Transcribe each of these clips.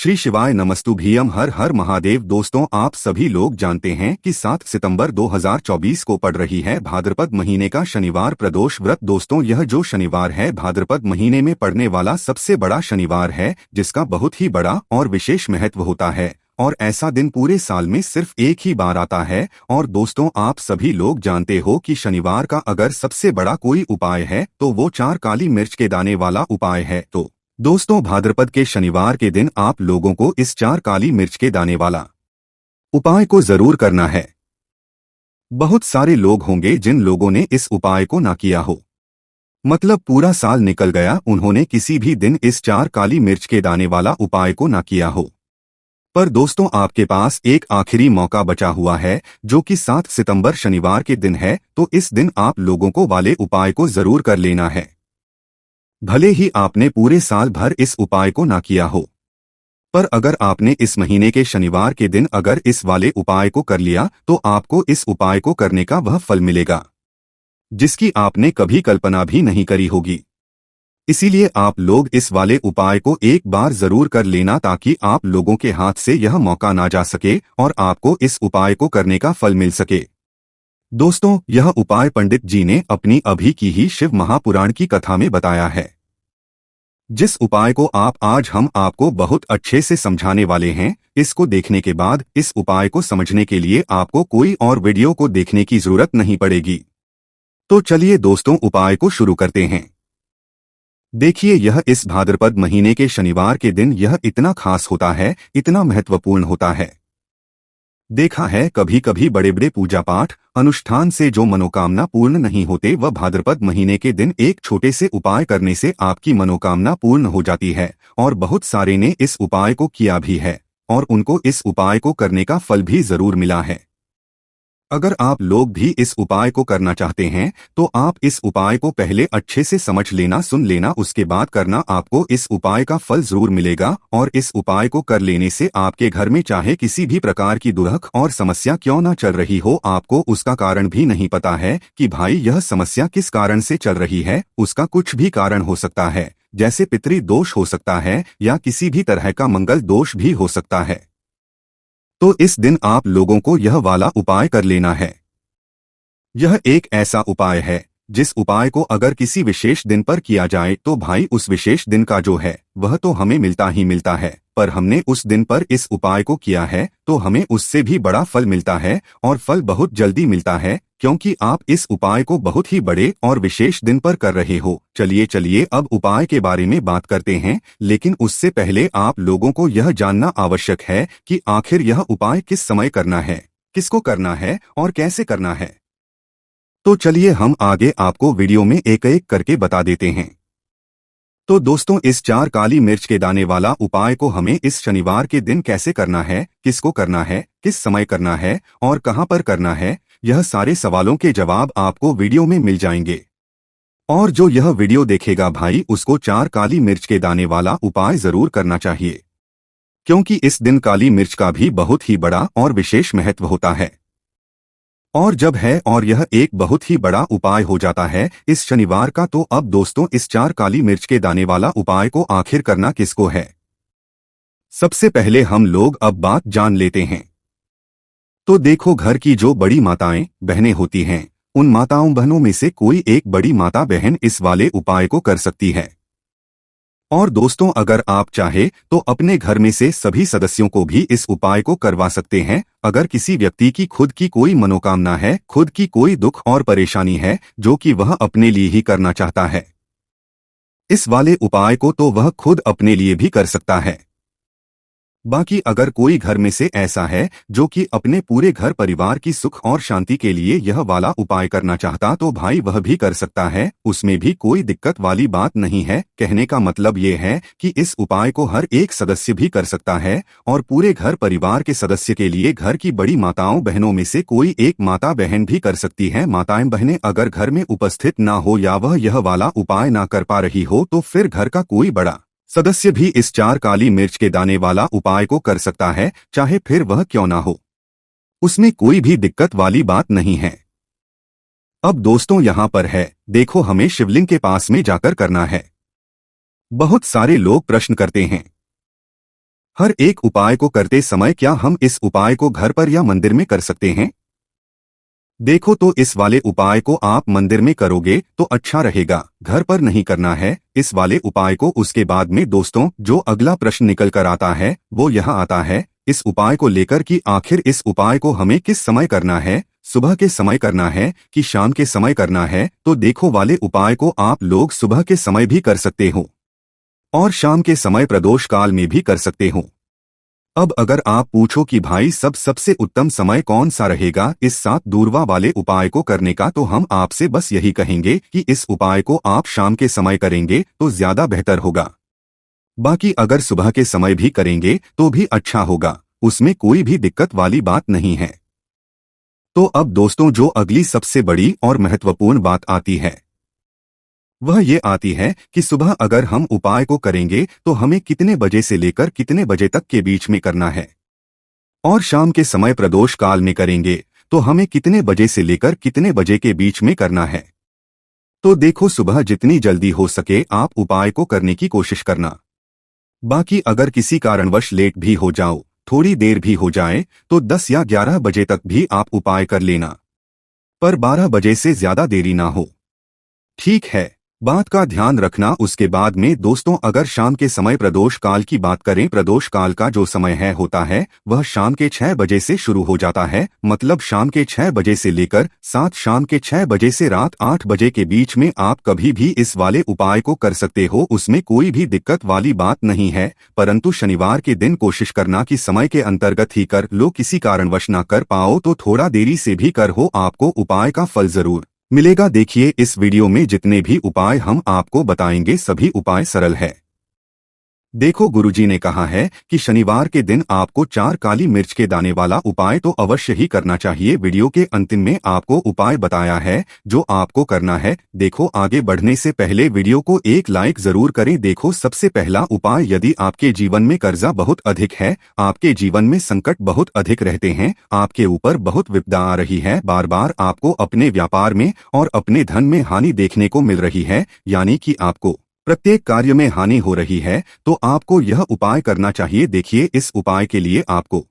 श्री शिवाय नमस्तुभ्यम। हर हर महादेव। दोस्तों, आप सभी लोग जानते हैं कि 7 सितंबर 2024 को पड़ रही है भाद्रपद महीने का शनिवार प्रदोष व्रत। दोस्तों, यह जो शनिवार है भाद्रपद महीने में पड़ने वाला सबसे बड़ा शनिवार है, जिसका बहुत ही बड़ा और विशेष महत्व होता है। और ऐसा दिन पूरे साल में सिर्फ एक ही बार आता है। और दोस्तों, आप सभी लोग जानते हो कि शनिवार का अगर सबसे बड़ा कोई उपाय है तो वो 4 काली मिर्च के दाने वाला उपाय है। तो दोस्तों, भाद्रपद के शनिवार के दिन आप लोगों को इस 4 काली मिर्च के दाने वाला उपाय को जरूर करना है। बहुत सारे लोग होंगे जिन लोगों ने इस उपाय को ना किया हो, मतलब पूरा साल निकल गया, उन्होंने किसी भी दिन इस 4 काली मिर्च के दाने वाला उपाय को ना किया हो। पर दोस्तों, आपके पास एक आखिरी मौका बचा हुआ है, जो कि 7 सितंबर शनिवार के दिन है। तो इस दिन आप लोगों को वाले उपाय को जरूर कर लेना है, भले ही आपने पूरे साल भर इस उपाय को ना किया हो। पर अगर आपने इस महीने के शनिवार के दिन अगर इस वाले उपाय को कर लिया तो आपको इस उपाय को करने का वह फल मिलेगा जिसकी आपने कभी कल्पना भी नहीं करी होगी। इसीलिए आप लोग इस वाले उपाय को एक बार जरूर कर लेना, ताकि आप लोगों के हाथ से यह मौका ना जा सके और आपको इस उपाय को करने का फल मिल सके। दोस्तों, यह उपाय पंडित जी ने अपनी अभी की ही शिव महापुराण की कथा में बताया है, जिस उपाय को आज हम आपको बहुत अच्छे से समझाने वाले हैं। इसको देखने के बाद इस उपाय को समझने के लिए आपको कोई और वीडियो को देखने की जरूरत नहीं पड़ेगी। तो चलिए दोस्तों, उपाय को शुरू करते हैं। देखिए, यह इस भाद्रपद महीने के शनिवार के दिन यह इतना खास होता है, इतना महत्वपूर्ण होता है। देखा है कभी कभी बड़े बड़े पूजा पाठ अनुष्ठान से जो मनोकामना पूर्ण नहीं होते, वह भाद्रपद महीने के दिन एक छोटे से उपाय करने से आपकी मनोकामना पूर्ण हो जाती है। और बहुत सारे ने इस उपाय को किया भी है और उनको इस उपाय को करने का फल भी जरूर मिला है। अगर आप लोग भी इस उपाय को करना चाहते हैं तो आप इस उपाय को पहले अच्छे से समझ लेना, सुन लेना, उसके बाद करना। आपको इस उपाय का फल जरूर मिलेगा। और इस उपाय को कर लेने से आपके घर में चाहे किसी भी प्रकार की दुर्घ और समस्या क्यों ना चल रही हो, आपको उसका कारण भी नहीं पता है कि भाई यह समस्या किस कारण से चल रही है। उसका कुछ भी कारण हो सकता है, जैसे पितृ दोष हो सकता है या किसी भी तरह का मंगल दोष भी हो सकता है। तो इस दिन आप लोगों को यह वाला उपाय कर लेना है। यह एक ऐसा उपाय है जिस उपाय को अगर किसी विशेष दिन पर किया जाए तो भाई उस विशेष दिन का जो है वह तो हमें मिलता ही मिलता है, पर हमने उस दिन पर इस उपाय को किया है तो हमें उससे भी बड़ा फल मिलता है। और फल बहुत जल्दी मिलता है, क्योंकि आप इस उपाय को बहुत ही बड़े और विशेष दिन पर कर रहे हो। चलिए अब उपाय के बारे में बात करते हैं, लेकिन उससे पहले आप लोगों को यह जानना आवश्यक है कि आखिर यह उपाय किस समय करना है, किसको करना है और कैसे करना है। तो चलिए हम आगे आपको वीडियो में एक एक करके बता देते हैं। तो दोस्तों, इस 4 काली मिर्च के दाने वाला उपाय को हमें इस शनिवार के दिन कैसे करना है, किसको करना है, किस समय करना है और कहां पर करना है, यह सारे सवालों के जवाब आपको वीडियो में मिल जाएंगे। और जो यह वीडियो देखेगा भाई, उसको 4 काली मिर्च के दाने वाला उपाय जरूर करना चाहिए, क्योंकि इस दिन काली मिर्च का भी बहुत ही बड़ा और विशेष महत्व होता है। और जब है और यह एक बहुत ही बड़ा उपाय हो जाता है इस शनिवार का, तो अब दोस्तों, इस 4 काली मिर्च के दाने वाला उपाय को आखिर करना किसको है, सबसे पहले हम लोग अब बात जान लेते हैं। तो देखो, घर की जो बड़ी माताएं बहनें होती हैं, उन माताओं बहनों में से कोई एक बड़ी माता बहन इस वाले उपाय को कर सकती है। और दोस्तों, अगर आप चाहे तो अपने घर में से सभी सदस्यों को भी इस उपाय को करवा सकते हैं। अगर किसी व्यक्ति की खुद की कोई मनोकामना है, खुद की कोई दुख और परेशानी है जो कि वह अपने लिए ही करना चाहता है, इस वाले उपाय को तो वह खुद अपने लिए भी कर सकता है। बाकी अगर कोई घर में से ऐसा है जो कि अपने पूरे घर परिवार की सुख और शांति के लिए यह वाला उपाय करना चाहता, तो भाई वह भी कर सकता है, उसमें भी कोई दिक्कत वाली बात नहीं है। कहने का मतलब ये है कि इस उपाय को हर एक सदस्य भी कर सकता है। और पूरे घर परिवार के सदस्य के लिए घर की बड़ी माताओं बहनों में से कोई एक माता बहन भी कर सकती है। माताएं बहनें अगर घर में उपस्थित ना हो या वह यह वाला उपाय ना कर पा रही हो, तो फिर घर का कोई बड़ा सदस्य भी इस 4 काली मिर्च के दाने वाला उपाय को कर सकता है, चाहे फिर वह क्यों ना हो, उसमें कोई भी दिक्कत वाली बात नहीं है। अब दोस्तों, यहां पर है, देखो, हमें शिवलिंग के पास में जाकर करना है। बहुत सारे लोग प्रश्न करते हैं हर एक उपाय को करते समय क्या हम इस उपाय को घर पर या मंदिर में कर सकते हैं? देखो तो इस वाले उपाय को आप मंदिर में करोगे तो अच्छा रहेगा, घर पर नहीं करना है इस वाले उपाय को। उसके बाद में दोस्तों जो अगला प्रश्न निकल कर आता है वो यह आता है इस उपाय को लेकर कि आखिर इस उपाय को हमें किस समय करना है, सुबह के समय करना है कि शाम के समय करना है। तो देखो वाले उपाय को आप लोग सुबह के समय भी कर सकते हो और शाम के समय प्रदोष काल में भी कर सकते हो। अब अगर आप पूछो कि भाई सबसे उत्तम समय कौन सा रहेगा इस 7 दूरवा वाले उपाय को करने का, तो हम आपसे बस यही कहेंगे कि इस उपाय को आप शाम के समय करेंगे तो ज्यादा बेहतर होगा। बाकी अगर सुबह के समय भी करेंगे तो भी अच्छा होगा, उसमें कोई भी दिक्कत वाली बात नहीं है। तो अब दोस्तों जो अगली सबसे बड़ी और महत्वपूर्ण बात आती है वह ये आती है कि सुबह अगर हम उपाय को करेंगे तो हमें कितने बजे से लेकर कितने बजे तक के बीच में करना है, और शाम के समय प्रदोष काल में करेंगे तो हमें कितने बजे से लेकर कितने बजे के बीच में करना है। तो देखो सुबह जितनी जल्दी हो सके आप उपाय को करने की कोशिश करना। बाकी अगर किसी कारणवश लेट भी हो जाओ, थोड़ी देर भी हो जाए, तो 10 या 11 बजे तक भी आप उपाय कर लेना, पर 12 बजे से ज्यादा देरी ना हो। ठीक है, बात का ध्यान रखना। उसके बाद में दोस्तों अगर शाम के समय प्रदोष काल की बात करें, प्रदोष काल का जो समय है होता है वह शाम के 6 बजे से शुरू हो जाता है, मतलब शाम के 6 बजे से लेकर शाम के 6 बजे से रात 8 बजे के बीच में आप कभी भी इस वाले उपाय को कर सकते हो, उसमें कोई भी दिक्कत वाली बात नहीं है। परंतु शनिवार के दिन कोशिश करना कि समय के अंतर्गत ही कर लो, किसी कारणवश ना कर पाओ तो थोड़ा देरी से भी कर हो, आपको उपाय का फल जरूर मिलेगा। देखिए इस वीडियो में जितने भी उपाय हम आपको बताएंगे सभी उपाय सरल है। देखो गुरुजी ने कहा है कि शनिवार के दिन आपको 4 काली मिर्च के दाने वाला उपाय तो अवश्य ही करना चाहिए। वीडियो के अंतिम में आपको उपाय बताया है जो आपको करना है। देखो आगे बढ़ने से पहले वीडियो को एक लाइक जरूर करें। देखो सबसे पहला उपाय, यदि आपके जीवन में कर्जा बहुत अधिक है, आपके जीवन में संकट बहुत अधिक रहते हैं, आपके ऊपर बहुत विपदा आ रही है, बार बार आपको अपने व्यापार में और अपने धन में हानि देखने को मिल रही है, यानी कि आपको प्रत्येक कार्य में हानि हो रही है, तो आपको यह उपाय करना चाहिए। देखिए इस उपाय के लिए आपको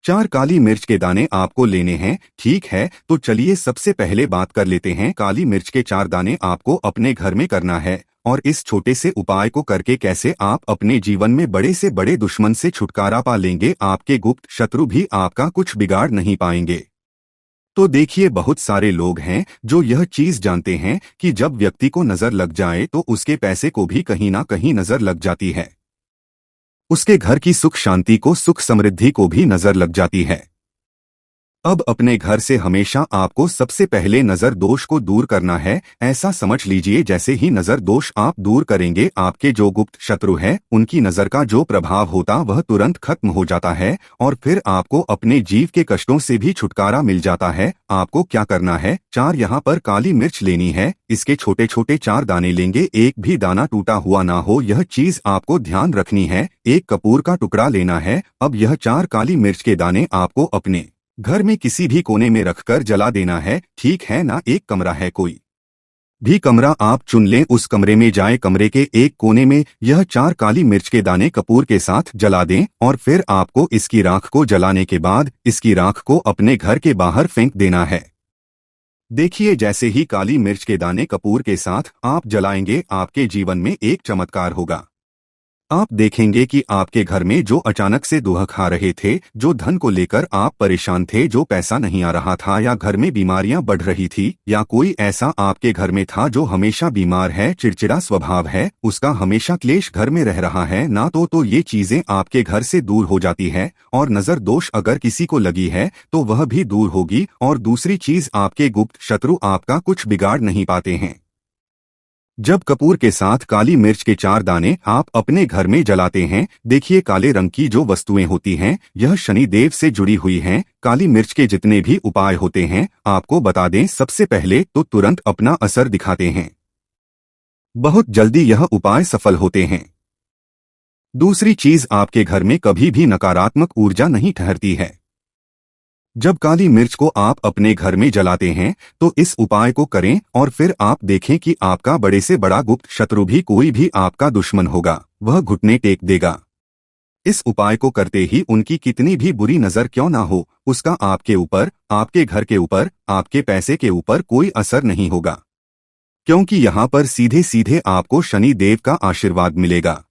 4 काली मिर्च के दाने आपको लेने हैं। ठीक है, तो चलिए सबसे पहले बात कर लेते हैं। काली मिर्च के 4 दाने आपको अपने घर में करना है, और इस छोटे से उपाय को करके कैसे आप अपने जीवन में बड़े से बड़े दुश्मन से छुटकारा पा लेंगे, आपके गुप्त शत्रु भी आपका कुछ बिगाड़ नहीं पाएंगे। तो देखिए बहुत सारे लोग हैं जो यह चीज जानते हैं कि जब व्यक्ति को नजर लग जाए तो उसके पैसे को भी कहीं ना कहीं नजर लग जाती है, उसके घर की सुख शांति को, सुख समृद्धि को भी नजर लग जाती है। अब अपने घर से हमेशा आपको सबसे पहले नजर दोष को दूर करना है। ऐसा समझ लीजिए जैसे ही नजर दोष आप दूर करेंगे, आपके जो गुप्त शत्रु हैं उनकी नजर का जो प्रभाव होता वह तुरंत खत्म हो जाता है, और फिर आपको अपने जीव के कष्टों से भी छुटकारा मिल जाता है। आपको क्या करना है, 4 यहाँ पर काली मिर्च लेनी है, इसके छोटे छोटे 4 दाने लेंगे, एक भी दाना टूटा हुआ ना हो, यह चीज आपको ध्यान रखनी है। एक कपूर का टुकड़ा लेना है। अब यह 4 काली मिर्च के दाने आपको अपने घर में किसी भी कोने में रखकर जला देना है। ठीक है ना, एक कमरा है, कोई भी कमरा आप चुन लें, उस कमरे में जाएं, कमरे के एक कोने में यह 4 काली मिर्च के दाने कपूर के साथ जला दें, और फिर आपको इसकी राख को जलाने के बाद इसकी राख को अपने घर के बाहर फेंक देना है। देखिए जैसे ही काली मिर्च के दाने कपूर के साथ आप जलाएंगे, आपके जीवन में एक चमत्कार होगा। आप देखेंगे कि आपके घर में जो अचानक से दुख खा रहे थे, जो धन को लेकर आप परेशान थे, जो पैसा नहीं आ रहा था, या घर में बीमारियां बढ़ रही थी, या कोई ऐसा आपके घर में था जो हमेशा बीमार है, चिड़चिड़ा स्वभाव है, उसका हमेशा क्लेश घर में रह रहा है ना, तो ये चीजें आपके घर से दूर हो जाती है। और नजर दोष अगर किसी को लगी है तो वह भी दूर होगी। और दूसरी चीज, आपके गुप्त शत्रु आपका कुछ बिगाड़ नहीं पाते हैं। जब कपूर के साथ काली मिर्च के 4 दाने आप अपने घर में जलाते हैं, देखिए काले रंग की जो वस्तुएं होती हैं यह शनि देव से जुड़ी हुई हैं। काली मिर्च के जितने भी उपाय होते हैं आपको बता दें, सबसे पहले तो तुरंत अपना असर दिखाते हैं, बहुत जल्दी यह उपाय सफल होते हैं। दूसरी चीज, आपके घर में कभी भी नकारात्मक ऊर्जा नहीं ठहरती है। जब काली मिर्च को आप अपने घर में जलाते हैं तो इस उपाय को करें, और फिर आप देखें कि आपका बड़े से बड़ा गुप्त शत्रु भी, कोई भी आपका दुश्मन होगा, वह घुटने टेक देगा। इस उपाय को करते ही उनकी कितनी भी बुरी नजर क्यों ना हो, उसका आपके ऊपर, आपके घर के ऊपर, आपके पैसे के ऊपर कोई असर नहीं होगा, क्योंकि यहाँ पर सीधे सीधे आपको शनि देव का आशीर्वाद मिलेगा।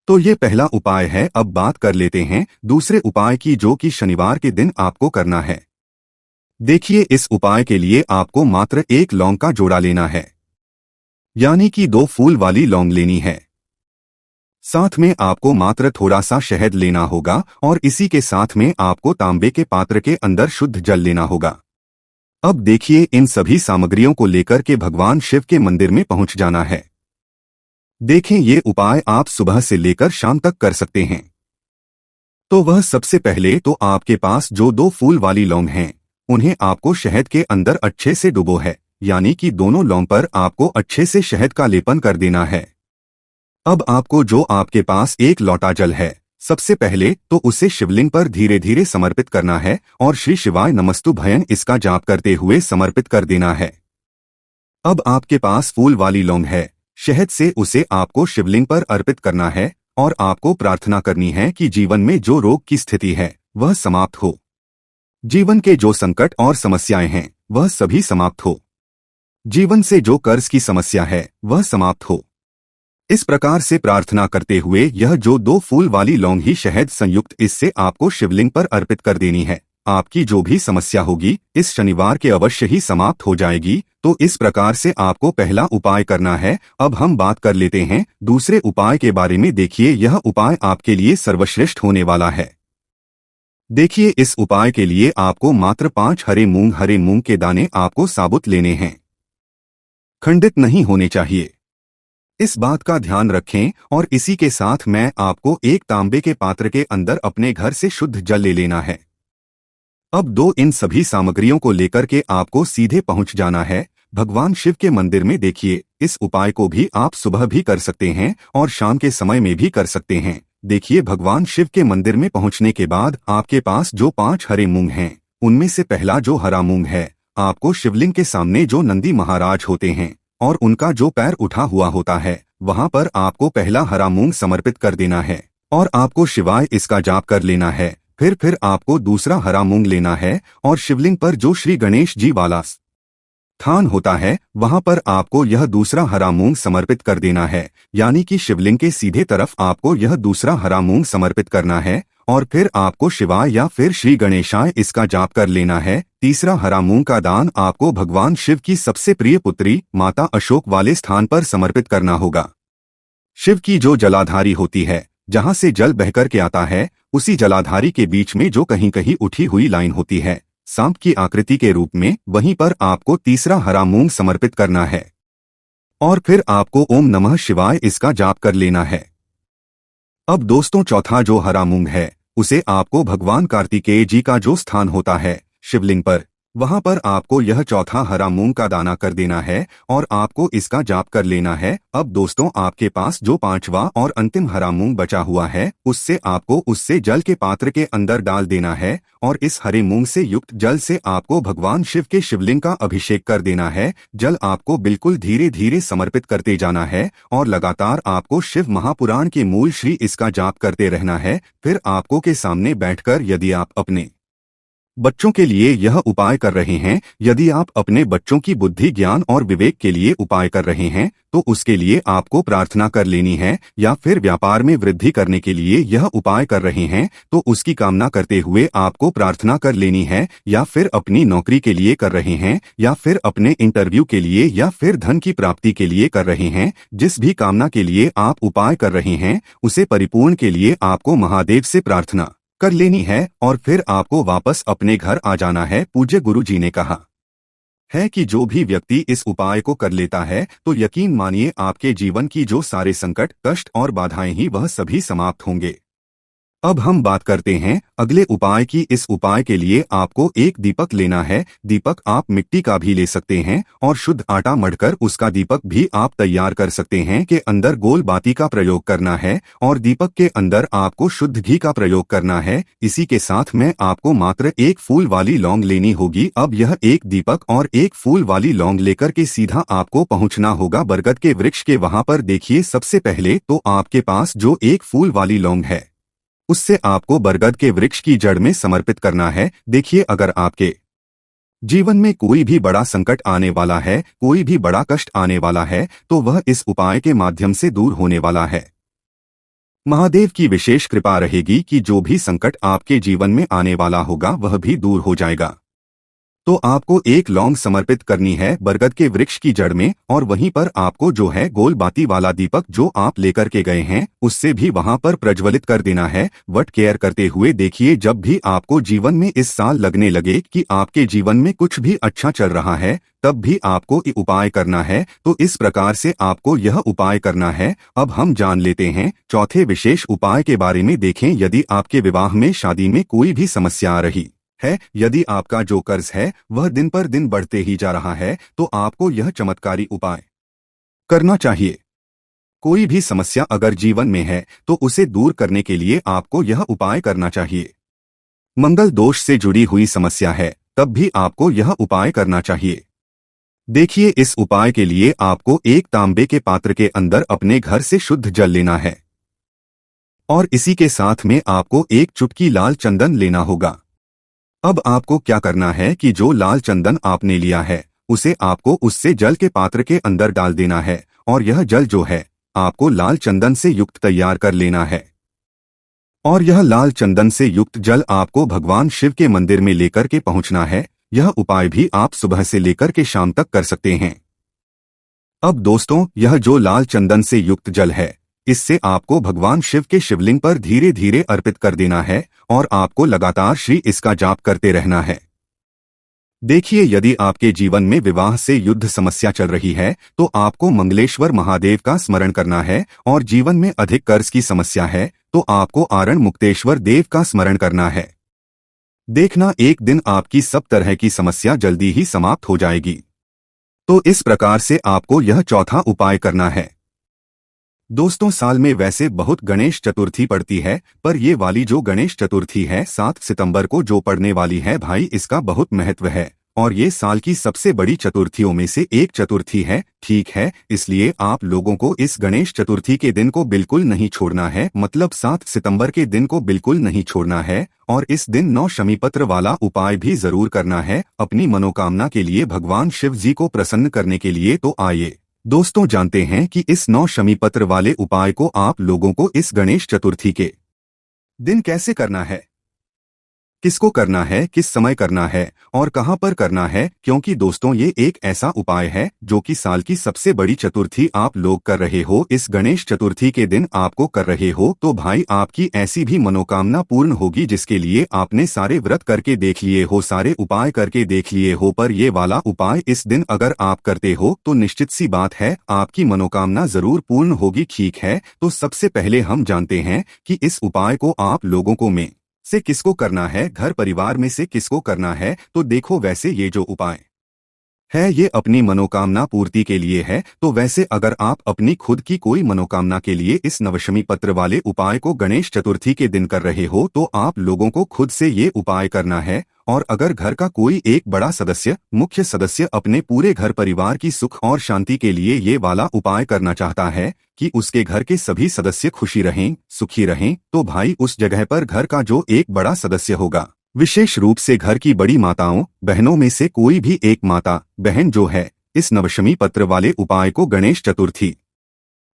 तो ये पहला उपाय है। अब बात कर लेते हैं दूसरे उपाय की, जो कि शनिवार के दिन आपको करना है। देखिए, इस उपाय के लिए आपको मात्र एक लौंग का जोड़ा लेना है, यानी कि 2 फूल वाली लौंग लेनी है। साथ में आपको मात्र थोड़ा सा शहद लेना होगा और इसी के साथ में आपको तांबे के पात्र के अंदर शुद्ध जल लेना होगा। अब देखिए, इन सभी सामग्रियों को लेकर के भगवान शिव के मंदिर में पहुंच जाना है। देखें, ये उपाय आप सुबह से लेकर शाम तक कर सकते हैं। तो वह सबसे पहले तो आपके पास जो 2 फूल वाली लौंग हैं, उन्हें आपको शहद के अंदर अच्छे से डुबो है, यानी कि दोनों लौंग पर आपको अच्छे से शहद का लेपन कर देना है। अब आपको जो आपके पास एक लोटा जल है, सबसे पहले तो उसे शिवलिंग पर धीरे धीरे समर्पित करना है और श्री शिवाय नमस्तुभ्यं इसका जाप करते हुए समर्पित कर देना है। अब आपके पास फूल वाली लौंग है, शहद से उसे आपको शिवलिंग पर अर्पित करना है और आपको प्रार्थना करनी है कि जीवन में जो रोग की स्थिति है वह समाप्त हो, जीवन के जो संकट और समस्याएं हैं वह सभी समाप्त हो, जीवन से जो कर्ज की समस्या है वह समाप्त हो। इस प्रकार से प्रार्थना करते हुए यह जो 2 फूल वाली लौंग ही शहद संयुक्त, इससे आपको शिवलिंग पर अर्पित कर देनी है। आपकी जो भी समस्या होगी इस शनिवार के अवश्य ही समाप्त हो जाएगी। तो इस प्रकार से आपको पहला उपाय करना है। अब हम बात कर लेते हैं दूसरे उपाय के बारे में। देखिए, यह उपाय आपके लिए सर्वश्रेष्ठ होने वाला है। देखिए, इस उपाय के लिए आपको मात्र 5 हरे मूंग के दाने आपको साबुत लेने हैं, खंडित नहीं होने चाहिए। इस बात का ध्यान रखें। और इसी के साथ मैं आपको एक तांबे के पात्र के अंदर अपने घर से शुद्ध जल ले लेना है। अब इन सभी सामग्रियों को लेकर के आपको सीधे पहुंच जाना है भगवान शिव के मंदिर में। देखिए, इस उपाय को भी आप सुबह भी कर सकते हैं और शाम के समय में भी कर सकते हैं। देखिए, भगवान शिव के मंदिर में पहुंचने के बाद आपके पास जो 5 हरे मूंग हैं, उनमें से पहला जो हरा मूंग है, आपको शिवलिंग के सामने जो नंदी महाराज होते हैं और उनका जो पैर उठा हुआ होता है, वहां पर आपको पहला हरा मूंग समर्पित कर देना है और आपको शिवाय इसका जाप कर लेना है। फिर आपको दूसरा हरा मूंग लेना है और शिवलिंग पर जो श्री गणेश जी वाला स्थान होता है, वहां पर आपको यह दूसरा हरा मूंग समर्पित कर देना है, यानी कि शिवलिंग के सीधे तरफ आपको यह दूसरा हरा मूंग समर्पित करना है और फिर आपको शिवाय या फिर श्री गणेशाय इसका जाप कर लेना है। तीसरा हरा मूंग का दान आपको भगवान शिव की सबसे प्रिय पुत्री माता अशोक वाले स्थान पर समर्पित करना होगा। शिव की जो जलाधारी होती है, जहां से जल बहकर के आता है, उसी जलाधारी के बीच में जो कहीं कहीं उठी हुई लाइन होती है सांप की आकृति के रूप में, वहीं पर आपको तीसरा हरा मूंग समर्पित करना है और फिर आपको ओम नमः शिवाय इसका जाप कर लेना है। अब दोस्तों, चौथा जो हरा मूंग है, उसे आपको भगवान कार्तिकेय जी का जो स्थान होता है शिवलिंग पर, वहां पर आपको यह चौथा हरा मूंग का दाना कर देना है और आपको इसका जाप कर लेना है। अब दोस्तों, आपके पास जो 5वां और अंतिम हरा मूंग बचा हुआ है, उससे आपको उससे जल के पात्र के अंदर डाल देना है और इस हरे मूंग से युक्त जल से आपको भगवान शिव के शिवलिंग का अभिषेक कर देना है। जल आपको बिल्कुल धीरे धीरे समर्पित करते जाना है और लगातार आपको शिव महापुराण के मूल श्री इसका जाप करते रहना है। फिर आपको के सामने बैठकर, यदि आप अपने बच्चों के लिए यह उपाय कर रहे हैं, यदि आप अपने बच्चों की बुद्धि, ज्ञान और विवेक के लिए उपाय कर रहे हैं, तो उसके लिए आपको प्रार्थना कर लेनी है। या फिर व्यापार में वृद्धि करने के लिए यह उपाय कर रहे हैं, तो उसकी कामना करते हुए आपको प्रार्थना कर लेनी है। या फिर अपनी नौकरी के लिए कर रहे हैं, या फिर अपने इंटरव्यू के लिए, या फिर धन की प्राप्ति के लिए कर रहे हैं, जिस भी कामना के लिए आप उपाय कर रहे हैं, उसे परिपूर्ण के लिए आपको महादेव से प्रार्थना कर लेनी है और फिर आपको वापस अपने घर आ जाना है। पूज्य गुरु जी ने कहा है कि जो भी व्यक्ति इस उपाय को कर लेता है, तो यकीन मानिए आपके जीवन की जो सारे संकट, कष्ट और बाधाएं ही वह सभी समाप्त होंगे। अब हम बात करते हैं अगले उपाय की। इस उपाय के लिए आपको एक दीपक लेना है। दीपक आप मिट्टी का भी ले सकते हैं और शुद्ध आटा मढ़कर उसका दीपक भी आप तैयार कर सकते हैं। के अंदर गोल बाती का प्रयोग करना है और दीपक के अंदर आपको शुद्ध घी का प्रयोग करना है। इसी के साथ में आपको मात्र एक फूल वाली लौंग लेनी होगी। अब यह एक दीपक और एक फूल वाली लौंग लेकर के सीधा आपको पहुंचना होगा बरगद के वृक्ष के। वहां पर देखिए, सबसे पहले तो आपके पास जो एक फूल वाली लौंग है, उससे आपको बरगद के वृक्ष की जड़ में समर्पित करना है। देखिए, अगर आपके जीवन में कोई भी बड़ा संकट आने वाला है, कोई भी बड़ा कष्ट आने वाला है, तो वह इस उपाय के माध्यम से दूर होने वाला है। महादेव की विशेष कृपा रहेगी कि जो भी संकट आपके जीवन में आने वाला होगा वह भी दूर हो जाएगा। तो आपको एक लौंग समर्पित करनी है बरगद के वृक्ष की जड़ में, और वहीं पर आपको जो है गोल बाती वाला दीपक जो आप लेकर के गए हैं उससे भी वहां पर प्रज्वलित कर देना है, वट केयर करते हुए। देखिए, जब भी आपको जीवन में इस साल लगने लगे कि आपके जीवन में कुछ भी अच्छा चल रहा है, तब भी आपको ये उपाय करना है। तो इस प्रकार से आपको यह उपाय करना है। अब हम जान लेते हैं चौथे विशेष उपाय के बारे में। देखें, यदि आपके विवाह में, शादी में कोई भी समस्या आ रही है, यदि आपका जो कर्ज है वह दिन पर दिन बढ़ते ही जा रहा है, तो आपको यह चमत्कारी उपाय करना चाहिए। कोई भी समस्या अगर जीवन में है तो उसे दूर करने के लिए आपको यह उपाय करना चाहिए। मंगल दोष से जुड़ी हुई समस्या है तब भी आपको यह उपाय करना चाहिए। देखिए, इस उपाय के लिए आपको एक तांबे के पात्र के अंदर अपने घर से शुद्ध जल लेना है, और इसी के साथ में आपको एक चुटकी लाल चंदन लेना होगा। अब आपको क्या करना है कि जो लाल चंदन आपने लिया है उसे आपको उससे जल के पात्र के अंदर डाल देना है, और यह जल जो है आपको लाल चंदन से युक्त तैयार कर लेना है। और यह लाल चंदन से युक्त जल आपको भगवान शिव के मंदिर में लेकर के पहुंचना है। यह उपाय भी आप सुबह से लेकर के शाम तक कर सकते हैं। अब दोस्तों, यह जो लाल चंदन से युक्त जल है, इससे आपको भगवान शिव के शिवलिंग पर धीरे धीरे अर्पित कर देना है, और आपको लगातार श्री इसका जाप करते रहना है। देखिए, यदि आपके जीवन में विवाह से युद्ध समस्या चल रही है तो आपको मंगलेश्वर महादेव का स्मरण करना है, और जीवन में अधिक कर्ज की समस्या है तो आपको आरण मुक्तेश्वर देव का स्मरण करना है। देखना, एक दिन आपकी सब तरह की समस्या जल्दी ही समाप्त हो जाएगी। तो इस प्रकार से आपको यह चौथा उपाय करना है। दोस्तों, साल में वैसे बहुत गणेश चतुर्थी पड़ती है, पर ये वाली जो गणेश चतुर्थी है 7 सितंबर को जो पड़ने वाली है भाई, इसका बहुत महत्व है, और ये साल की सबसे बड़ी चतुर्थियों में से एक चतुर्थी है। ठीक है, इसलिए आप लोगों को इस गणेश चतुर्थी के दिन को बिल्कुल नहीं छोड़ना है, मतलब 7 सितंबर के दिन को बिल्कुल नहीं छोड़ना है, और इस दिन 9 शमीपत्र वाला उपाय भी जरूर करना है अपनी मनोकामना के लिए, भगवान शिव जी को प्रसन्न करने के लिए। तो आइए दोस्तों, जानते हैं कि इस 9 शमीपत्र वाले उपाय को आप लोगों को इस गणेश चतुर्थी के दिन कैसे करना है, किसको करना है, किस समय करना है, और कहां पर करना है। क्योंकि दोस्तों, ये एक ऐसा उपाय है जो कि साल की सबसे बड़ी चतुर्थी आप लोग कर रहे हो, इस गणेश चतुर्थी के दिन आपको कर रहे हो, तो भाई आपकी ऐसी भी मनोकामना पूर्ण होगी जिसके लिए आपने सारे व्रत करके देख लिए हो, सारे उपाय करके देख लिए हो, पर ये वाला उपाय इस दिन अगर आप करते हो तो निश्चित सी बात है आपकी मनोकामना जरूर पूर्ण होगी। ठीक है, तो सबसे पहले हम जानते हैं कि इस उपाय को आप लोगों को में से किसको करना है, घर परिवार में से किसको करना है। तो देखो, वैसे ये जो उपाय है ये अपनी मनोकामना पूर्ति के लिए है। तो वैसे अगर आप अपनी खुद की कोई मनोकामना के लिए इस नवशमी पत्र वाले उपाय को गणेश चतुर्थी के दिन कर रहे हो तो आप लोगों को खुद से ये उपाय करना है। और अगर घर का कोई एक बड़ा सदस्य, मुख्य सदस्य अपने पूरे घर परिवार की सुख और शांति के लिए ये वाला उपाय करना चाहता है कि उसके घर के सभी सदस्य खुशी रहें, सुखी रहें, तो भाई उस जगह पर घर का जो एक बड़ा सदस्य होगा, विशेष रूप से घर की बड़ी माताओं बहनों में से कोई भी एक माता बहन जो है, इस नवशमी पत्र वाले उपाय को गणेश चतुर्थी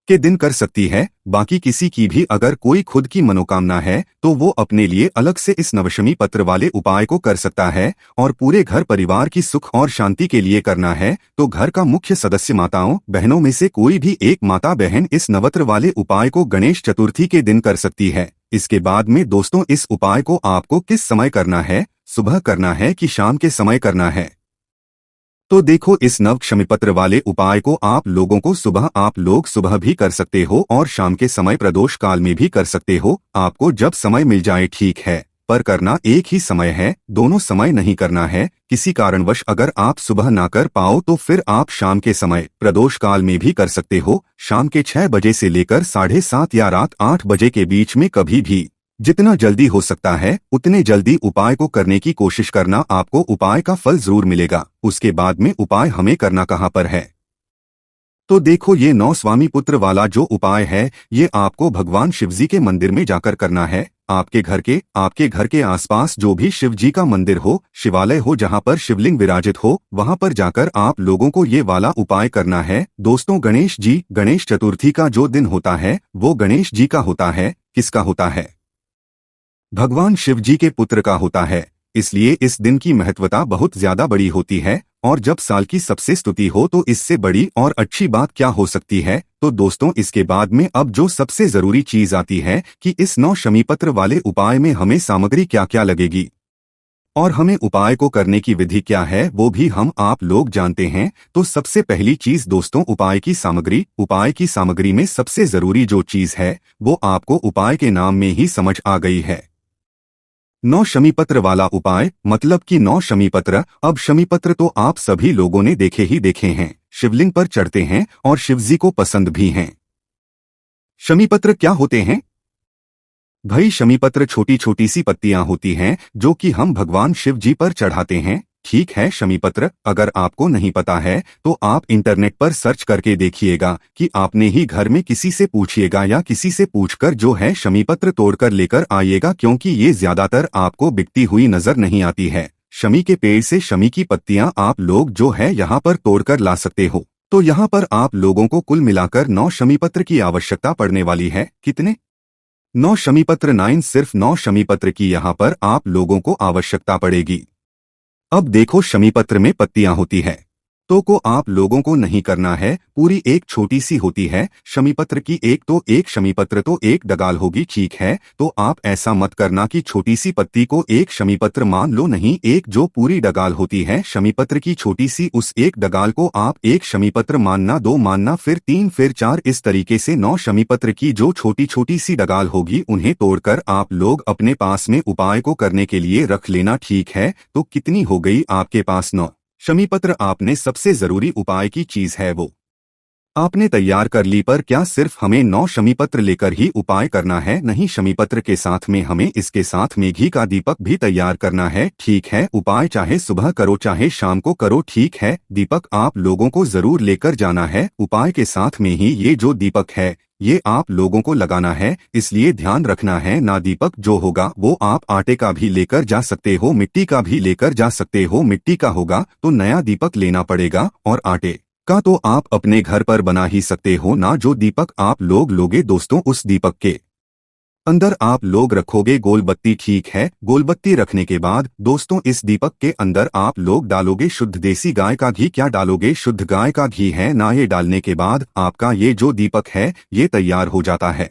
के दिन कर सकती है। बाकी किसी की भी अगर कोई खुद की मनोकामना है तो वो अपने लिए अलग से इस नवशमी पत्र वाले उपाय को कर सकता है, और पूरे घर परिवार की सुख और शांति के लिए करना है। तो घर का मुख्य सदस्य माताओं बहनों में से कोई भी एक माता बहन इस नवत्र वाले उपाय को गणेश चतुर्थी के दिन कर सकती है। इसके बाद में दोस्तों, इस उपाय को आपको किस समय करना है, सुबह करना है कि शाम के समय करना है। तो देखो, इस नव क्षमिपत्र वाले उपाय को आप लोग सुबह भी कर सकते हो और शाम के समय प्रदोष काल में भी कर सकते हो, आपको जब समय मिल जाए। ठीक है, पर करना एक ही समय है, दोनों समय नहीं करना है। किसी कारणवश अगर आप सुबह ना कर पाओ तो फिर आप शाम के समय प्रदोष काल में भी कर सकते हो। शाम के 6 बजे से लेकर 7:30 या रात 8 बजे के बीच में कभी भी जितना जल्दी हो सकता है उतने जल्दी उपाय को करने की कोशिश करना, आपको उपाय का फल जरूर मिलेगा। उसके बाद में उपाय हमें करना कहाँ पर है, तो देखो, ये 9 स्वामी पुत्र वाला जो उपाय है ये आपको भगवान शिवजी के मंदिर में जाकर करना है। आपके घर के आसपास जो भी शिव जी का मंदिर हो, शिवालय हो, जहाँ पर शिवलिंग विराजित हो, वहाँ पर जाकर आप लोगों को ये वाला उपाय करना है। दोस्तों, गणेश चतुर्थी का जो दिन होता है वो गणेश जी का होता है। किसका होता है? भगवान शिव जी के पुत्र का होता है। इसलिए इस दिन की महत्वता बहुत ज्यादा बड़ी होती है। और जब साल की सबसे स्तुति हो तो इससे बड़ी और अच्छी बात क्या हो सकती है। तो दोस्तों, इसके बाद में अब जो सबसे जरूरी चीज आती है कि इस 9 शमीपत्र वाले उपाय में हमें सामग्री क्या क्या लगेगी और हमें उपाय को करने की विधि क्या है वो भी हम आप लोग जानते हैं। तो सबसे पहली चीज दोस्तों, उपाय की सामग्री में सबसे जरूरी जो चीज है वो आपको उपाय के नाम में ही समझ आ गई है। 9 शमीपत्र वाला उपाय मतलब कि 9 शमीपत्र। अब शमीपत्र तो आप सभी लोगों ने देखे हैं, शिवलिंग पर चढ़ते हैं और शिवजी को पसंद भी हैं। शमीपत्र क्या होते हैं भाई? शमीपत्र छोटी छोटी सी पत्तियां होती हैं जो कि हम भगवान शिव जी पर चढ़ाते हैं। ठीक है, शमीपत्र अगर आपको नहीं पता है तो आप इंटरनेट पर सर्च करके देखिएगा कि आपने ही घर में किसी से पूछिएगा या किसी से पूछकर जो है शमीपत्र तोड़कर लेकर आइएगा, क्योंकि ये ज्यादातर आपको बिकती हुई नजर नहीं आती है। शमी के पेड़ से शमी की पत्तियां आप लोग जो है यहाँ पर तोड़कर ला सकते हो। तो यहाँ पर आप लोगों को कुल मिलाकर 9 शमीपत्र की आवश्यकता पड़ने वाली है। कितने? 9 शमीपत्र। 9, सिर्फ 9 शमीपत्र की यहाँ पर आप लोगों को आवश्यकता पड़ेगी। अब देखो, शमीपत्र में पत्तियां होती है तो को आप लोगों को नहीं करना है, पूरी एक छोटी सी होती है शमीपत्र की। एक शमीपत्र तो एक डगाल होगी। ठीक है, तो आप ऐसा मत करना कि छोटी सी पत्ती को एक शमीपत्र मान लो, नहीं, एक जो पूरी डगाल होती है शमीपत्र की छोटी सी, उस एक डगाल को आप एक शमीपत्र मानना, 2 मानना, फिर 3, फिर 4, इस तरीके से 9 शमीपत्र की जो छोटी छोटी सी डगाल होगी उन्हें तोड़कर आप लोग अपने पास में उपाय को करने के लिए रख लेना। ठीक है, तो कितनी हो गई आपके पास? 9 शमीपत्र। आपने सबसे जरूरी उपाय की चीज है वो आपने तैयार कर ली, पर क्या सिर्फ हमें 9 शमीपत्र लेकर ही उपाय करना है? नहीं, शमीपत्र के साथ में हमें इसके साथ में घी का दीपक भी तैयार करना है। ठीक है, उपाय चाहे सुबह करो चाहे शाम को करो। ठीक है, दीपक आप लोगों को जरूर लेकर जाना है। उपाय के साथ में ही ये जो दीपक है ये आप लोगों को लगाना है, इसलिए ध्यान रखना है ना। दीपक जो होगा वो आप आटे का भी लेकर जा सकते हो, मिट्टी का भी लेकर जा सकते हो। मिट्टी का होगा तो नया दीपक लेना पड़ेगा और आटे का तो आप अपने घर पर बना ही सकते हो ना। जो दीपक आप लोग लोगे दोस्तों, उस दीपक के अंदर आप लोग रखोगे गोलबत्ती। ठीक है, गोलबत्ती रखने के बाद दोस्तों इस दीपक के अंदर आप लोग डालोगे शुद्ध देसी गाय का घी। क्या डालोगे? शुद्ध गाय का घी है ना। ये डालने के बाद आपका ये जो दीपक है ये तैयार हो जाता है।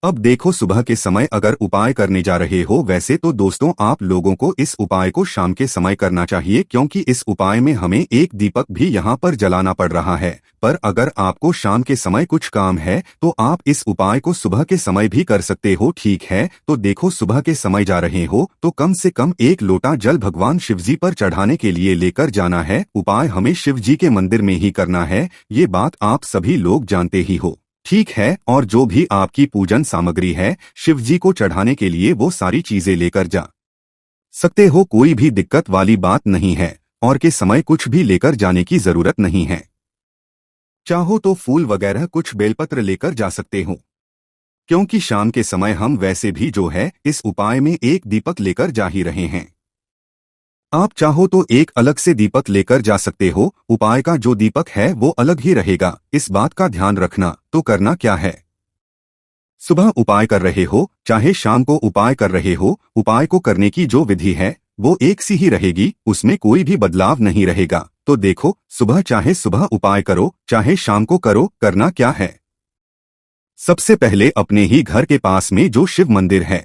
अब देखो, सुबह के समय अगर उपाय करने जा रहे हो, वैसे तो दोस्तों आप लोगों को इस उपाय को शाम के समय करना चाहिए, क्योंकि इस उपाय में हमें एक दीपक भी यहाँ पर जलाना पड़ रहा है। पर अगर आपको शाम के समय कुछ काम है तो आप इस उपाय को सुबह के समय भी कर सकते हो। ठीक है, तो देखो, सुबह के समय जा रहे हो तो कम से कम 1 लोटा जल भगवान शिवजी पर चढ़ाने के लिए लेकर जाना है। उपाय हमें शिवजी के मंदिर में ही करना है, ये बात आप सभी लोग जानते ही हो। ठीक है, और जो भी आपकी पूजन सामग्री है शिवजी को चढ़ाने के लिए वो सारी चीजें लेकर जा सकते हो, कोई भी दिक्कत वाली बात नहीं है। और के समय कुछ भी लेकर जाने की जरूरत नहीं है। चाहो तो फूल वगैरह कुछ बेलपत्र लेकर जा सकते हो, क्योंकि शाम के समय हम वैसे भी जो है इस उपाय में एक दीपक लेकर जा ही रहे हैं। आप चाहो तो एक अलग से दीपक लेकर जा सकते हो, उपाय का जो दीपक है वो अलग ही रहेगा, इस बात का ध्यान रखना। तो करना क्या है? सुबह उपाय कर रहे हो चाहे शाम को उपाय कर रहे हो, उपाय को करने की जो विधि है वो एक सी ही रहेगी, उसमें कोई भी बदलाव नहीं रहेगा। तो देखो, सुबह चाहे सुबह उपाय करो चाहे शाम को करो, करना क्या है? सबसे पहले अपने ही घर के पास में जो शिव मंदिर है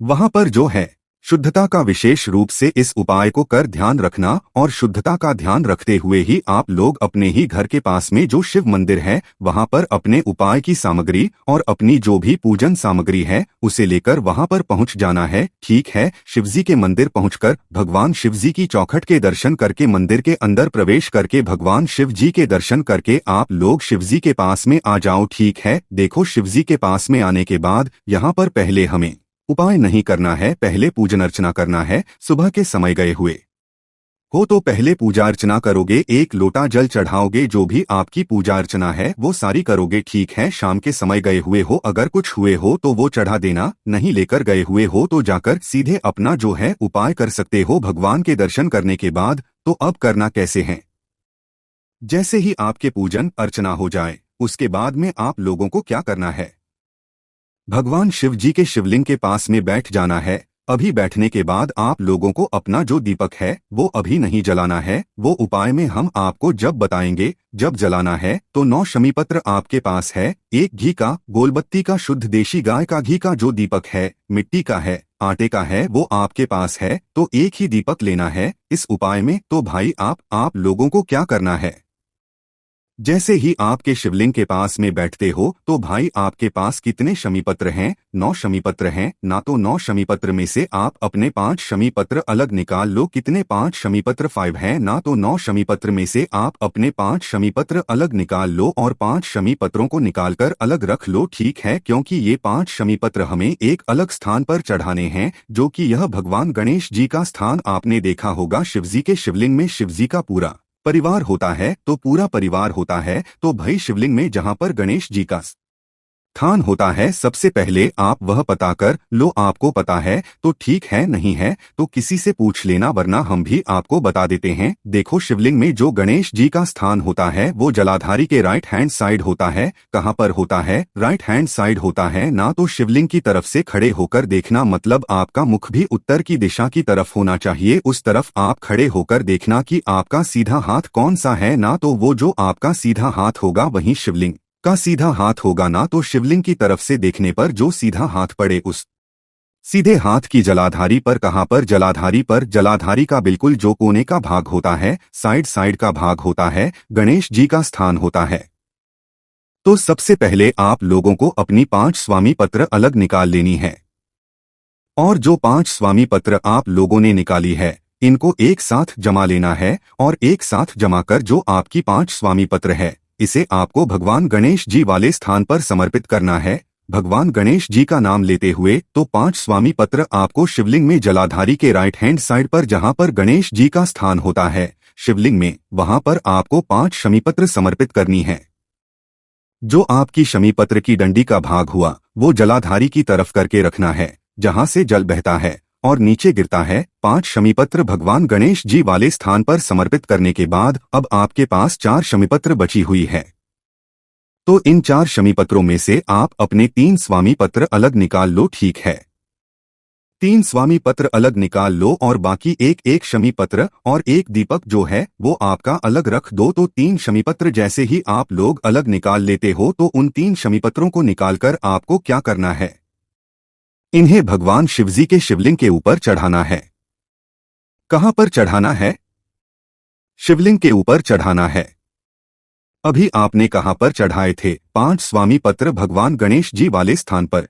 वहां पर जो है शुद्धता का विशेष रूप से इस उपाय को कर ध्यान रखना। और शुद्धता का ध्यान रखते हुए ही आप लोग अपने ही घर के पास में जो शिव मंदिर है वहां पर अपने उपाय की सामग्री और अपनी जो भी पूजन सामग्री है उसे लेकर वहां पर पहुंच जाना है। ठीक है, शिवजी के मंदिर पहुंचकर भगवान शिवजी की चौखट के दर्शन करके मंदिर के अंदर प्रवेश करके भगवान शिव जी के दर्शन करके आप लोग शिवजी के पास में आ जाओ। ठीक है, देखो, शिवजी के पास में आने के बाद यहाँ पर पहले हमें उपाय नहीं करना है, पहले पूजन अर्चना करना है। सुबह के समय गए हुए हो तो पहले पूजा अर्चना करोगे, एक लोटा जल चढ़ाओगे, जो भी आपकी पूजा अर्चना है वो सारी करोगे। ठीक है, शाम के समय गए हुए हो, अगर कुछ हुए हो तो वो चढ़ा देना, नहीं लेकर गए हुए हो तो जाकर सीधे अपना जो है उपाय कर सकते हो भगवान के दर्शन करने के बाद। तो अब करना कैसे है, जैसे ही आपके पूजन अर्चना हो जाए उसके बाद में आप लोगों को क्या करना है, भगवान शिव जी के शिवलिंग के पास में बैठ जाना है। अभी बैठने के बाद आप लोगों को अपना जो दीपक है वो अभी नहीं जलाना है, वो उपाय में हम आपको जब बताएंगे। जब जलाना है तो 9 शमीपत्र आपके पास है, एक घी का, गोलबत्ती का, शुद्ध देशी गाय का घी का जो दीपक है, मिट्टी का है, आटे का है, वो आपके पास है, तो एक ही दीपक लेना है इस उपाय में। तो भाई आप लोगों को क्या करना है, जैसे ही आपके शिवलिंग के पास में बैठते हो तो भाई आपके पास कितने शमीपत्र हैं, 9 शमीपत्र हैं ना, तो 9 शमीपत्र में से आप अपने 5 शमीपत्र अलग निकाल लो। कितने, 5 शमीपत्र 5 हैं ना, तो 9 शमीपत्र में से आप अपने 5 शमीपत्र अलग निकाल लो और 5 शमीपत्रों को निकालकर अलग रख लो। ठीक है, क्योंकि ये 5 शमीपत्र हमें एक अलग स्थान पर चढ़ाने हैं, जो कि यह भगवान गणेश जी का स्थान। आपने देखा होगा शिवजी के शिवलिंग में शिवजी का पूरा परिवार होता है, तो पूरा परिवार होता है, तो भाई शिवलिंग में जहां पर गणेश जी का स्थान होता है सबसे पहले आप वह पता कर लो। आपको पता है तो ठीक है, नहीं है तो किसी से पूछ लेना, वरना हम भी आपको बता देते हैं। देखो, शिवलिंग में जो गणेश जी का स्थान होता है वो जलाधारी के राइट हैंड साइड होता है। कहाँ पर होता है, राइट हैंड साइड होता है ना, तो शिवलिंग की तरफ से खड़े होकर देखना, मतलब आपका मुख भी उत्तर की दिशा की तरफ होना चाहिए, उस तरफ आप खड़े होकर देखना कि आपका सीधा हाथ कौन सा है ना, तो वो जो आपका सीधा हाथ होगा वही शिवलिंग का सीधा हाथ होगा ना, तो शिवलिंग की तरफ से देखने पर जो सीधा हाथ पड़े उस सीधे हाथ की जलाधारी पर, कहां पर, जलाधारी पर, जलाधारी का बिल्कुल जो कोने का भाग होता है, साइड साइड का भाग होता है, गणेश जी का स्थान होता है। तो सबसे पहले आप लोगों को अपनी 5 स्वामी पत्र अलग निकाल लेनी है, और जो 5 स्वामी पत्र आप लोगों ने निकाली है इनको एक साथ जमा लेना है, और एक साथ जमा कर जो आपकी 5 स्वामी पत्र है इसे आपको भगवान गणेश जी वाले स्थान पर समर्पित करना है। भगवान गणेश जी का नाम लेते हुए तो 5 स्वामी पत्र आपको शिवलिंग में जलाधारी के राइट हैंड साइड पर, जहां पर गणेश जी का स्थान होता है शिवलिंग में, वहां पर आपको 5 शमीपत्र समर्पित करनी है। जो आपकी शमीपत्र की डंडी का भाग हुआ वो जलाधारी की तरफ करके रखना है, जहां से जल बहता है और नीचे गिरता है। 5 शमीपत्र भगवान गणेश जी वाले स्थान पर समर्पित करने के बाद अब आपके पास 4 शमीपत्र बची हुई है, तो इन 4 शमीपत्रों में से आप अपने 3 स्वामी पत्र अलग निकाल लो। ठीक है, 3 स्वामी पत्र अलग निकाल लो और बाकी एक एक शमीपत्र और एक दीपक जो है वो आपका अलग रख दो। तो 3 शमीपत्र जैसे ही आप लोग अलग निकाल लेते हो तो उन 3 शमीपत्रों को निकालकर आपको क्या करना है, इन्हें भगवान शिवजी के शिवलिंग के ऊपर चढ़ाना है। कहां पर चढ़ाना है, शिवलिंग के ऊपर चढ़ाना है। अभी आपने कहां पर चढ़ाए थे, 5 स्वामी पत्र भगवान गणेश जी वाले स्थान पर।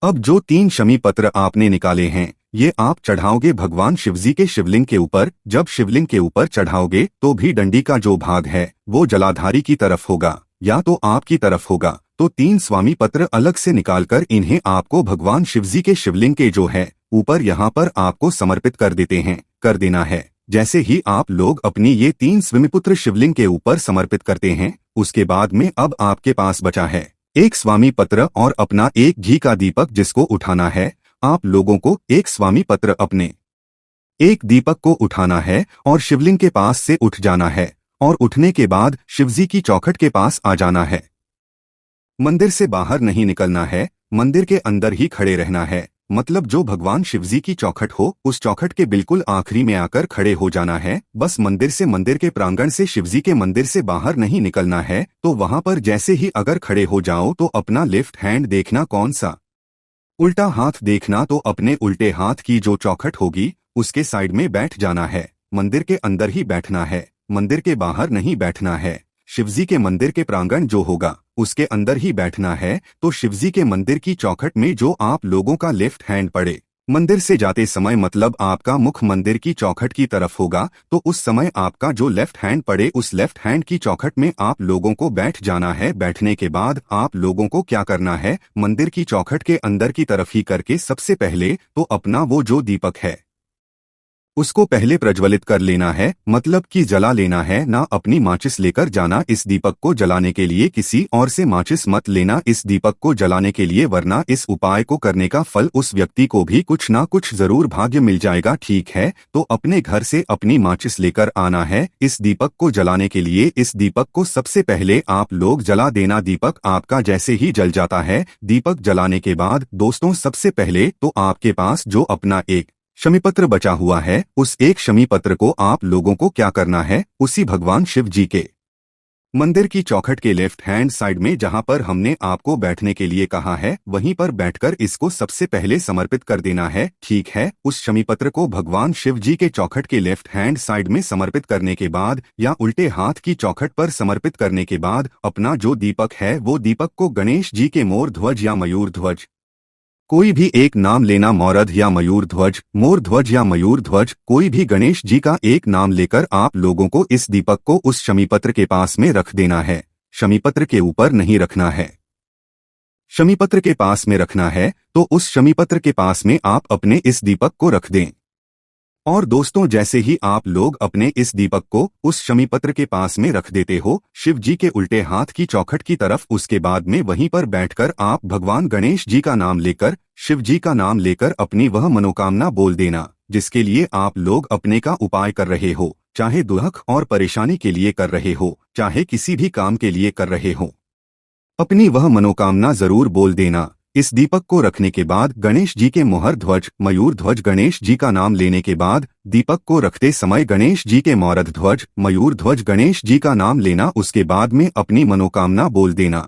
अब जो 3 शमी पत्र आपने निकाले हैं ये आप चढ़ाओगे भगवान शिवजी के शिवलिंग के ऊपर। जब शिवलिंग के ऊपर चढ़ाओगे तो भी डंडी का जो भाग है वो जलाधारी की तरफ होगा या तो आपकी तरफ होगा, तो 3 स्वामी पत्र अलग से निकालकर इन्हें आपको भगवान शिवजी के शिवलिंग के जो है ऊपर यहाँ पर आपको समर्पित कर देना है। जैसे ही आप लोग अपनी ये 3 स्वामीपुत्र शिवलिंग के ऊपर समर्पित करते हैं उसके बाद में अब आपके पास बचा है एक स्वामी पत्र और अपना एक घी का दीपक जिसको उठाना है। आप लोगों को एक स्वामी पत्र अपने एक दीपक को उठाना है और शिवलिंग के पास से उठ जाना है, और उठने के बाद शिवजी की चौखट के पास आ जाना है। मंदिर से बाहर नहीं निकलना है, मंदिर के अंदर ही खड़े रहना है, मतलब जो भगवान शिवजी की चौखट हो उस चौखट के बिल्कुल आखिरी में आकर खड़े हो जाना है। बस मंदिर के प्रांगण से शिवजी के मंदिर से बाहर नहीं निकलना है। तो वहां पर जैसे ही अगर खड़े हो जाओ तो अपना लेफ्ट हैंड देखना, कौन सा, उल्टा हाथ देखना, तो अपने उल्टे हाथ की जो चौखट होगी उसके साइड में बैठ जाना है। मंदिर के अंदर ही बैठना है, मंदिर के बाहर नहीं बैठना है। शिवजी के मंदिर के प्रांगण जो होगा उसके अंदर ही बैठना है। तो शिवजी के मंदिर की चौखट में जो आप लोगों का लेफ्ट हैंड पड़े, मंदिर से जाते समय मतलब आपका मुख मंदिर की चौखट की तरफ होगा, तो उस समय आपका जो लेफ्ट हैंड पड़े उस लेफ्ट हैंड की चौखट में आप लोगों को बैठ जाना है। बैठने के बाद आप लोगों को क्या करना है, मंदिर की चौखट के अंदर की तरफ ही करके सबसे पहले तो अपना वो जो दीपक है उसको पहले प्रज्वलित कर लेना है, मतलब कि जला लेना है, ना अपनी माचिस लेकर जाना इस दीपक को जलाने के लिए। किसी और से माचिस मत लेना इस दीपक को जलाने के लिए, वरना इस उपाय को करने का फल उस व्यक्ति को भी कुछ ना कुछ जरूर भाग्य मिल जाएगा। ठीक है, तो अपने घर से अपनी माचिस लेकर आना है इस दीपक को जलाने के लिए। इस दीपक को सबसे पहले आप लोग जला देना। दीपक आपका जैसे ही जल जाता है, दीपक जलाने के बाद दोस्तों सबसे पहले तो आपके पास जो अपना एक शमीपत्र बचा हुआ है, उस एक शमीपत्र को आप लोगों को क्या करना है, उसी भगवान शिव जी के मंदिर की चौखट के लेफ्ट हैंड साइड में जहां पर हमने आपको बैठने के लिए कहा है, वहीं पर बैठकर इसको सबसे पहले समर्पित कर देना है। ठीक है, उस शमीपत्र को भगवान शिव जी के चौखट के लेफ्ट हैंड साइड में समर्पित करने के बाद या उल्टे हाथ की चौखट पर समर्पित करने के बाद अपना जो दीपक है, वो दीपक को गणेश जी के मोर ध्वज या मयूर ध्वज, कोई भी एक नाम लेना, मोरध या मयूर ध्वज, मोर ध्वज या मयूर ध्वज, कोई भी गणेश जी का एक नाम लेकर आप लोगों को इस दीपक को उस शमीपत्र के पास में रख देना है। शमीपत्र के ऊपर नहीं रखना है, शमीपत्र के पास में रखना है। तो उस शमीपत्र के पास में आप अपने इस दीपक को रख दें। और दोस्तों जैसे ही आप लोग अपने इस दीपक को उस शमीपत्र के पास में रख देते हो शिव जी के उल्टे हाथ की चौखट की तरफ, उसके बाद में वहीं पर बैठकर आप भगवान गणेश जी का नाम लेकर, शिव जी का नाम लेकर अपनी वह मनोकामना बोल देना जिसके लिए आप लोग अपने का उपाय कर रहे हो। चाहे दुख और परेशानी के लिए कर रहे हो, चाहे किसी भी काम के लिए कर रहे हो, अपनी वह मनोकामना जरूर बोल देना। इस दीपक को रखने के बाद गणेश जी के मोहर ध्वज, मयूर ध्वज, गणेश जी का नाम लेने के बाद दीपक को रखते समय गणेश जी के मोरध ध्वज, मयूर ध्वज, गणेश जी का नाम लेना, उसके बाद में अपनी मनोकामना बोल देना।